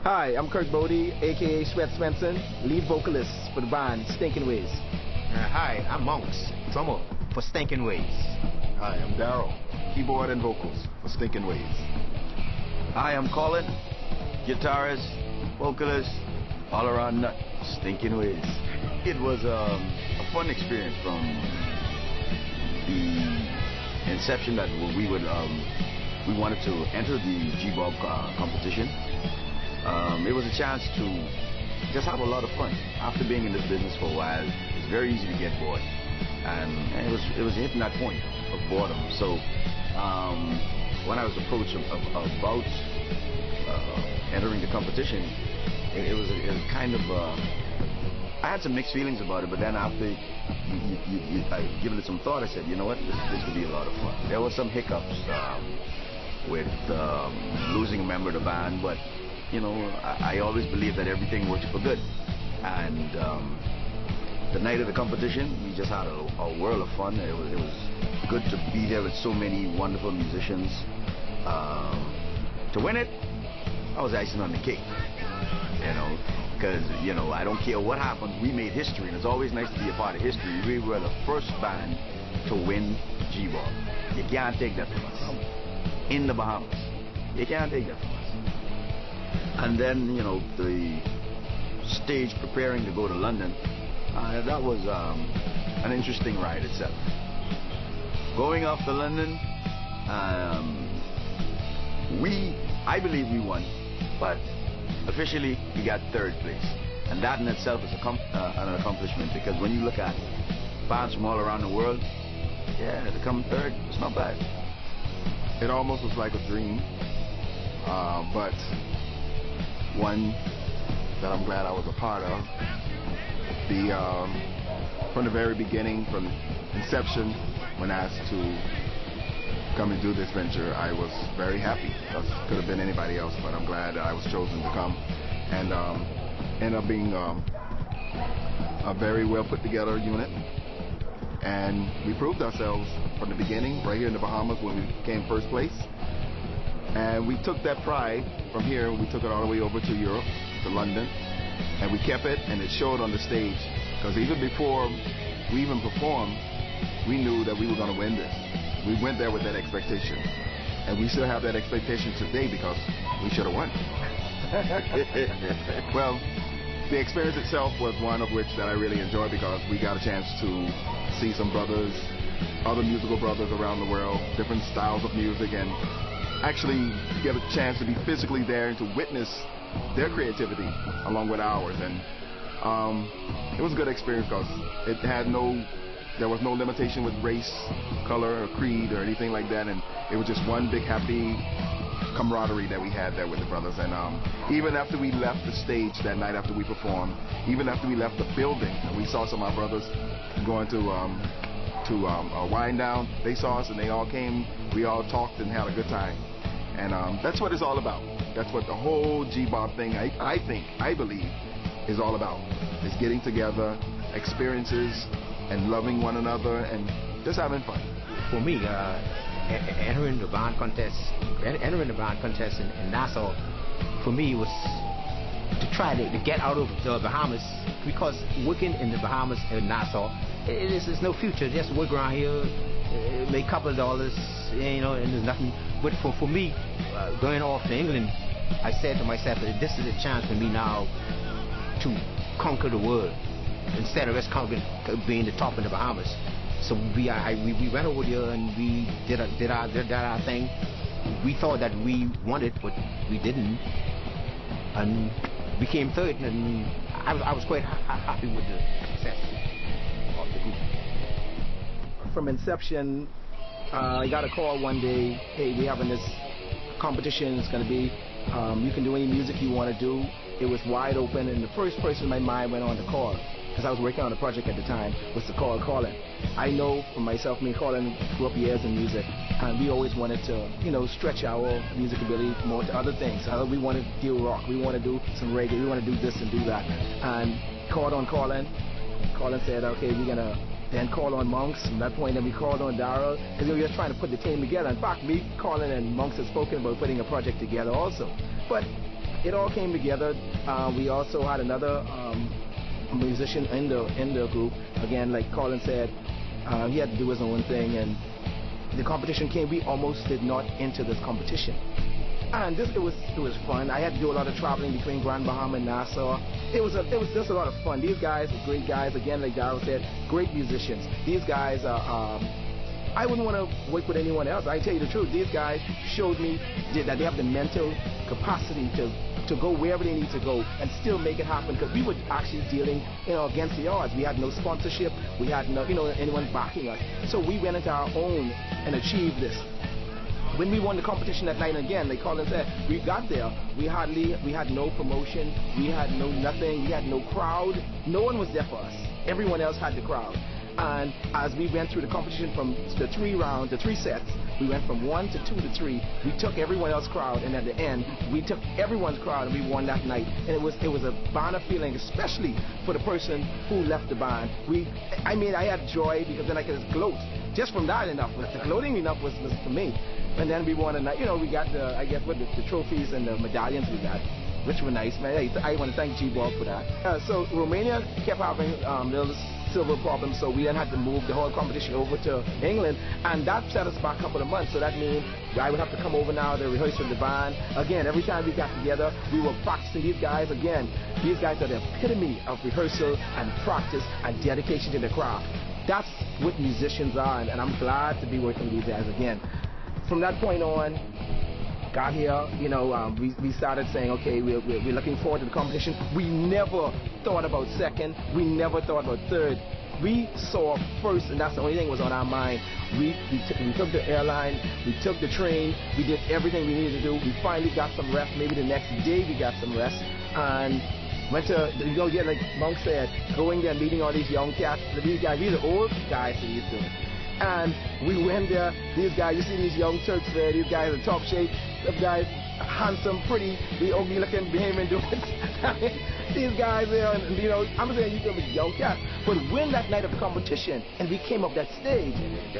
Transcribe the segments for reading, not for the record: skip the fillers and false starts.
Hi, I'm Kurt Bodie, aka Sweat Svensson, lead vocalist for the band Stinkin Wayz. Hi, I'm Monks, drummer for Stinkin Wayz. Hi, I'm Daryl, keyboard and vocals for Stinkin Wayz. Hi, I'm Colin, guitarist, vocalist, all around nut, Stinkin Wayz. It was a fun experience from the inception that we wanted to enter the G-Bob competition. It was a chance to just have a lot of fun. After being in this business for a while, it's very easy to get bored, and it was hitting that point of boredom. So when I was approached about entering the competition, it was kind of I had some mixed feelings about it, but then after I given it some thought, I said, you know what, this would be a lot of fun. There were some hiccups with losing a member of the band, but you know, I always believe that everything works for good. And the night of the competition, we just had a world of fun. It was good to be there with so many wonderful musicians. To win it, I was icing on the cake, you know, because, you know, I don't care what happens, we made history, and it's always nice to be a part of history. We were the first band to win G-Bob. You can't take that from us. In the Bahamas. You can't take that from us. And then, you know, the stage preparing to go to London, that was an interesting ride itself. Going off to London, I believe we won, but officially we got third place. And that in itself is an accomplishment, because when you look at bands from all around the world, yeah, to come third, it's not bad. It almost was like a dream, but one that I'm glad I was a part of. From the very beginning, from inception, when asked to come and do this venture, I was very happy. It could have been anybody else, but I'm glad that I was chosen to come, and ended up being a very well put together unit. And we proved ourselves from the beginning, right here in the Bahamas, when we came first place. And we took that pride from here, we took it all the way over to Europe, to London, and we kept it, and it showed on the stage. Because even before we even performed, we knew that we were going to win this. We went there with that expectation. And we still have that expectation today, because we should have won. Well, the experience itself was one of which that I really enjoyed, because we got a chance to see some brothers, other musical brothers around the world, different styles of music, and actually get a chance to be physically there and to witness their creativity along with ours. And it was a good experience, because there was no limitation with race, color, or creed, or anything like that, and it was just one big happy camaraderie that we had there with the brothers. And even after we left the stage that night, after we performed, even after we left the building, and we saw some of our brothers going to wind down, they saw us and they all came, we all talked and had a good time. And that's what it's all about. That's what the whole G-Bob thing, I believe, is all about. It's getting together, experiences, and loving one another, and just having fun. For me, entering the band contest in Nassau, for me was to try to get out of the Bahamas, because working in the Bahamas in Nassau, there's no future. Just work around here, make a couple of dollars, you know, and there's nothing. But for me, going off to England, I said to myself that this is a chance for me now to conquer the world, instead of us being the top in the Bahamas. So we went over there and we did our thing. We thought that we won it, but we didn't, and became third. And I was quite happy with the success of the group. From inception, I got a call one day, hey, we're having this competition, it's going to be, you can do any music you want to do. It was wide open, and the first person in my mind went on to call, because I was working on a project at the time, was to call Colin. I know for myself, me and Colin grew up years in music, and we always wanted to, you know, stretch our music ability more to other things. We want to do rock, we want to do some reggae, we want to do this and do that. And called on Colin. Colin said, okay, we're going to then call on Monks. From that point, then we called on Daryl, because we were just trying to put the team together. In fact, me, Colin, and Monks had spoken about putting a project together also. But it all came together. We also had another musician in the group. Again, like Colin said, he had to do his own thing, and the competition came. We almost did not enter this competition. And it was fun. I had to do a lot of traveling between Grand Bahama and Nassau. It was just a lot of fun. These guys were great guys. Again, like Darryl said, great musicians. These guys are, I wouldn't want to work with anyone else. I tell you the truth. These guys showed me that they have the mental capacity to go wherever they need to go and still make it happen, because we were actually dealing, against the odds. We had no sponsorship. We had no, anyone backing us. So we went into our own and achieved this. When we won the competition that night, again, like Colin said, we got there. We had no promotion. We had no nothing. We had no crowd. No one was there for us. Everyone else had the crowd. And as we went through the competition from the 3 sets, we went from 1 to 2 to 3. We took everyone else's crowd, and at the end, we took everyone's crowd, and we won that night. And it was a banner feeling, especially for the person who left the band. I had joy, because then I could just gloat. Just from that enough. The gloating enough was for me. And then we won a night. We got the trophies and the medallions we got, which were nice, man. I want to thank G-Bob for that. So Romania kept having little silver problems, so we then had to move the whole competition over to England, and that set us back a couple of months. So that means I would have to come over now to rehearse with the band. Again, every time we got together, we were practicing. These guys are the epitome of rehearsal and practice and dedication to the craft. That's what musicians are, and I'm glad to be working with these guys again. From that point on, got here, we started saying, okay, we're looking forward to the competition. We never thought about second. We never thought about third. We saw first, and that's the only thing that was on our mind. We took the airline, we took the train, we did everything we needed to do. We finally got some rest. Maybe the next day we got some rest, and went to, like Monk said, going there and meeting all these young cats. These are old guys that used to it. And we went there, these guys, you see these young Turks there, these guys in top shape, these guys handsome, pretty, the ugly looking Bahamian dudes. These guys there, and I'm saying you could be young cats. But when that night of the competition, and we came up that stage,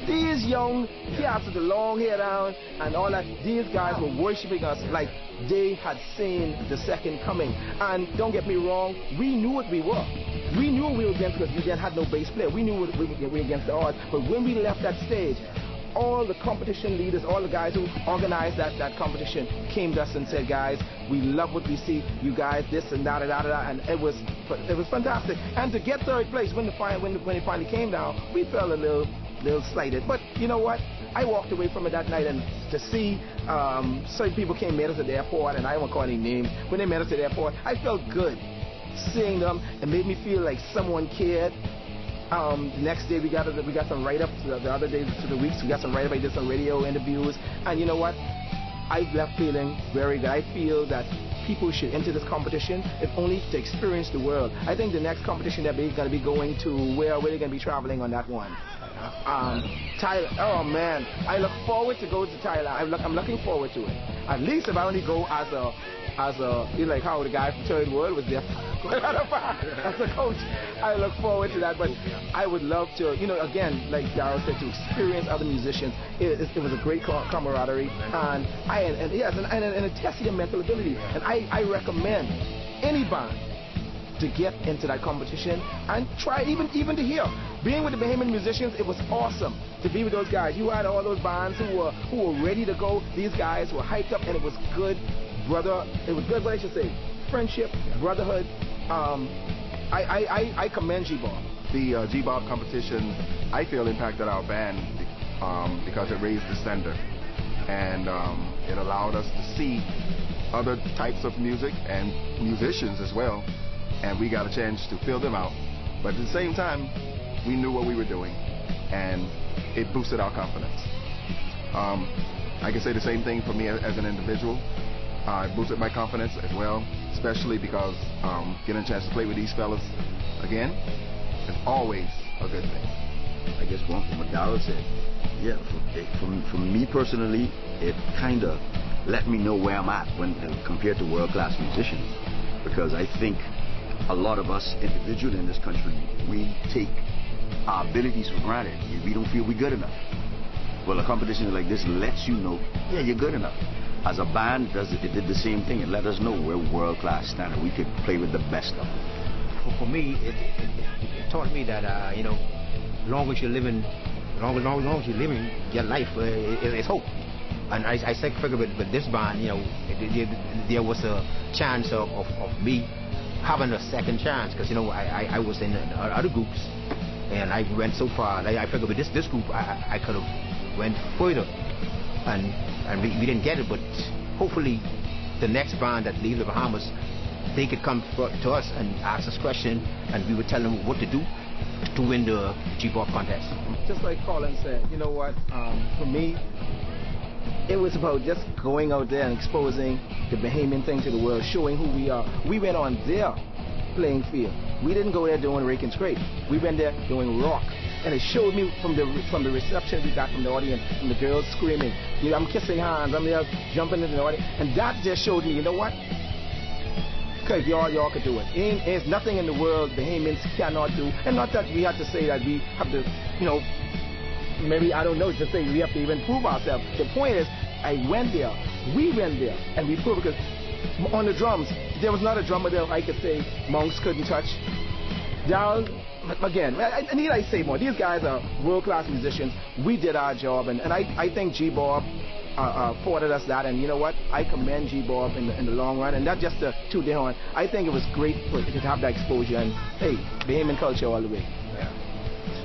these young cats with the long hair down and all that, these guys were worshiping us like they had seen the second coming. And don't get me wrong, we knew what we were. We knew we were against, because we then had no bass player. We knew we were against the odds. But when we left that stage, all the competition leaders, all the guys who organized that competition came to us and said, guys, we love what we see. You guys, this and that, and it was fantastic. And to get third place when it finally came down, we felt a little slighted. But you know what? I walked away from it that night, and to see certain people came met us at the airport, and I won't call any names. When they met us at the airport, I felt good seeing them. It made me feel like someone cared. The next day we got some write-ups. The other days to the weeks we got some write-up. I did some radio interviews, and you know what? I left feeling very good. I feel that people should enter this competition, if only to experience the world. I think the next competition that we're going to be going to, where they're going to be traveling on that one. Thailand. Oh man, I look forward to go to Thailand. I'm looking forward to it. At least if I only go as like how the guy from Third World was there as a coach. I look forward to that, but I would love to, again, like Darryl said, to experience other musicians. It was a great camaraderie, and it tested your mental ability. And I recommend any band to get into that competition and try even to hear. Being with the Bahamian musicians, it was awesome to be with those guys. You had all those bands who were ready to go. These guys were hyped up, and it was good. It was good, what I should say, friendship, brotherhood. I commend G-Bob. The G-Bob competition, I feel, impacted our band because it raised the standard, and it allowed us to see other types of music and musicians as well, and we got a chance to feel them out. But at the same time, we knew what we were doing, and it boosted our confidence. I can say the same thing for me as an individual. It boosted my confidence as well, especially because getting a chance to play with these fellas again is always a good thing. I guess one from what Darryl said, yeah, for me personally, it kind of let me know where I'm at when compared to world-class musicians, because I think a lot of us individually in this country, we take our abilities for granted. We don't feel we're good enough. Well, a competition like this lets you know, yeah, you're good enough. as a band, it did the same thing. It let us know we're world-class standard. We could play with the best of them. For me, it taught me that long as you're living, long as you're living your life, it's hope. And I figured with this band, there was a chance of me having a second chance, because I was in other groups and I went so far. I figured with this group I could have went further, and we didn't get it. But hopefully the next band that leaves the Bahamas, they could come to us and ask us questions, and we would tell them what to do to win the G-Pop contest. Just like Colin said, you know what? For me, it was about just going out there and exposing the Bahamian thing to the world, showing who we are. We went on their playing field. We didn't go there doing rake and scrape. We went there doing rock. And it showed me from the reception we got from the audience, from the girls screaming. I'm kissing hands, I'm there jumping into the audience. And that just showed me, you know what? Because y'all could do it. There's nothing in the world Bahamians cannot do. And not that we have to say that we have to, maybe, I don't know, just say we have to even prove ourselves. The point is, I went there, we went there, and we proved, because on the drums, there was not a drummer there I could say Monks couldn't touch. Down, again, I need I say more. These guys are world-class musicians. We did our job, and I think G-Bob afforded us that, and you know what? I commend G-Bob in the long run, and not just to toot their horn. I think it was great to have that exposure, and hey, Bahamian culture all the way. Yeah.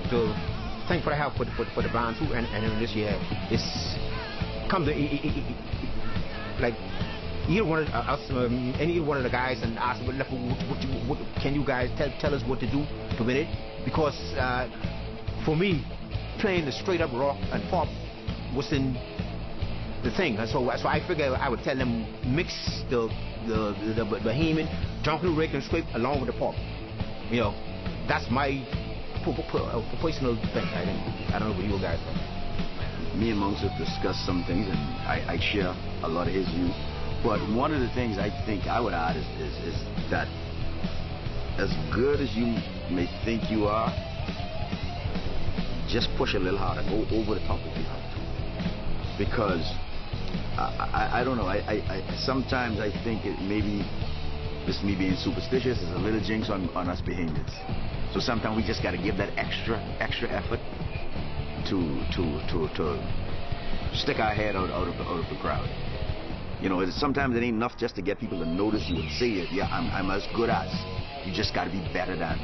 So, thank for the help for the bands who and this year is come to like either one of us, any one of the guys, and ask what can you guys tell us what to do to win it? Because for me, playing the straight up rock and pop was in the thing, and so I figured I would tell them mix the Bahamian drunken rake and scrape along with the pop. That's my personal thing. I don't know what you guys think. Me and Monks have discussed some things, and I share a lot of his views. But one of the things I think I would add is that as good as you may think you are, just push a little harder, go over the top if you have to. Because I don't know, I sometimes I think it maybe, this me being superstitious, is a little jinx on us Bahamians. So sometimes we just got to give that extra effort to stick our head out of the crowd. Sometimes it ain't enough just to get people to notice you and say it. Yeah, I'm as good as. You just got to be better than.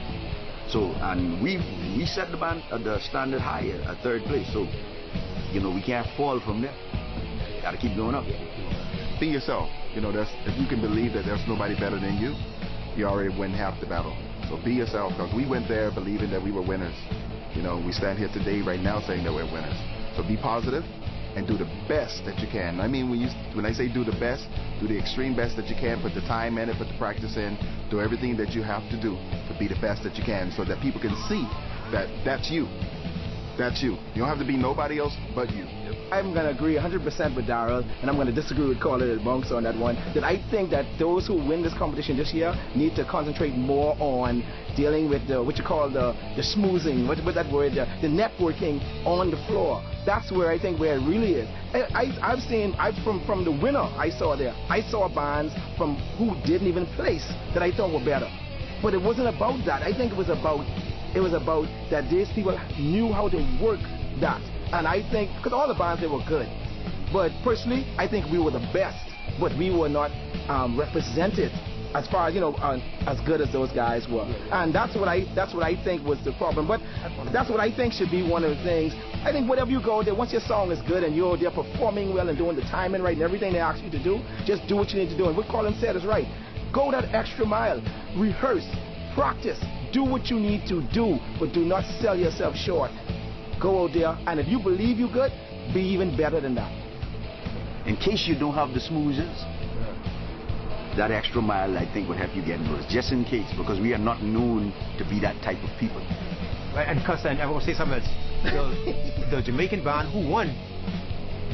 So, and we set the standard higher at third place. So, we can't fall from there. Got to keep going up. Be yourself. If you can believe that there's nobody better than you, you already win half the battle. So be yourself, because we went there believing that we were winners. We stand here today right now saying that we're winners. So be positive and do the best that you can. I mean, when I say do the best, do the extreme best that you can. Put the time in it, put the practice in, do everything that you have to do to be the best that you can, so that people can see that that's you. That's you. You don't have to be nobody else but you. I'm going to agree 100% with Darryl, and I'm going to disagree with Colin and Monks on that one. That I think that those who win this competition this year need to concentrate more on dealing with what you call the schmoozing, what that word, the networking on the floor. That's where I think where it really is. I've seen from the winner I saw there. I saw bands from who didn't even place that I thought were better. But it wasn't about that. I think it was about that these people knew how to work that. And I think, because all the bands, they were good. But personally, I think we were the best. But we were not represented as far as, as good as those guys were. And that's what I think was the problem. But that's what I think should be one of the things. I think whatever you go there, once your song is good and you're there performing well and doing the timing right and everything they ask you to do, just do what you need to do. And what Colin said is right. Go that extra mile. Rehearse. Practice. Do what you need to do. But do not sell yourself short. Go out there, and if you believe you're good, be even better than that. In case you don't have the smoozers, that extra mile, I think, would help you get noticed, just in case, because we are not known to be that type of people. And because I will say something else. The Jamaican band who won,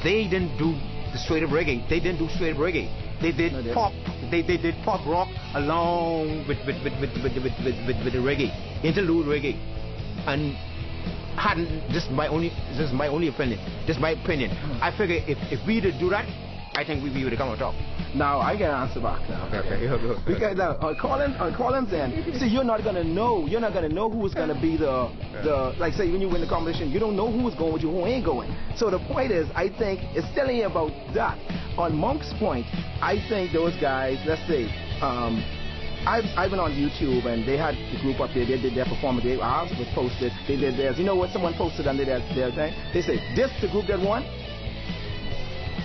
they didn't do the straight up reggae. They didn't do straight up reggae. They did pop. They did pop rock along with the reggae, interlude reggae, and this is my only opinion. This is my opinion. I figure if we did do that, I think we would have come on top. Now I can answer back now. Okay. Because on Collins end, see, you're not gonna know who's gonna be the like say when you win the competition, you don't know who's going with you, who ain't going. So the point is, I think it's still ain't about that. On Monk's point, I think those guys, let's say, I've been on YouTube and they had the group up there, they did their performance, ours was posted, they did theirs. You know what someone posted under their thing? They say, this the group that won?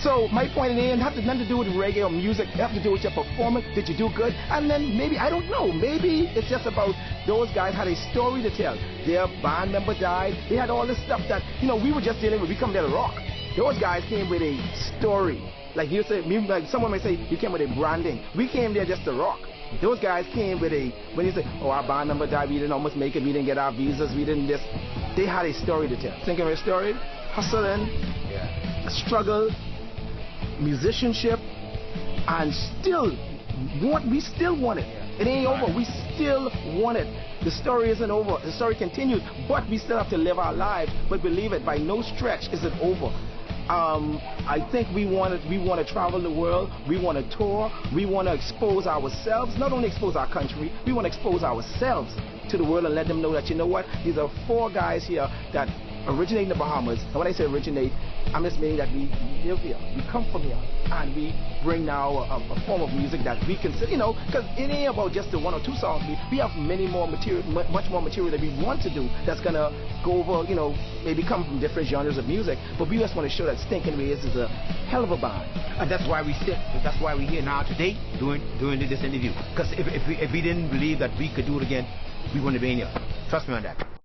So my point is, it has nothing to do with reggae or music, it has to do with your performance, did you do good? And then maybe, I don't know, maybe it's just about those guys had a story to tell. Their band member died, they had all this stuff that, you know, we were just dealing with, we come there to rock. Those guys came with a story. Like you say, like someone may say, you came with a branding. We came there just to rock. Those guys came with a, when you say, oh, our band member died, we didn't almost make it, we didn't get our visas, we didn't this. They had a story to tell. Thinking of a story, hustling, struggle, musicianship, and we still want it. It ain't over, we still want it. The story isn't over, the story continues, but we still have to live our lives. But believe it, by no stretch is it over. I think we want to travel the world, we want to tour, we want to expose ourselves, not only expose our country, we want to expose ourselves to the world and let them know that, you know what, these are 4 guys here that originate in the Bahamas. And when I say originate, I'm just meaning that we live here, we come from here, and we bring now a form of music that we consider, you know, because it ain't about just the 1 or 2 songs. We have many more material, much more material that we want to do that's going to go over, you know, maybe come from different genres of music, but we just want to show that Stinkin Wayz is a hell of a band. And that's why we're here now today doing this interview. Because if we didn't believe that we could do it again, we wouldn't be in here. Trust me on that.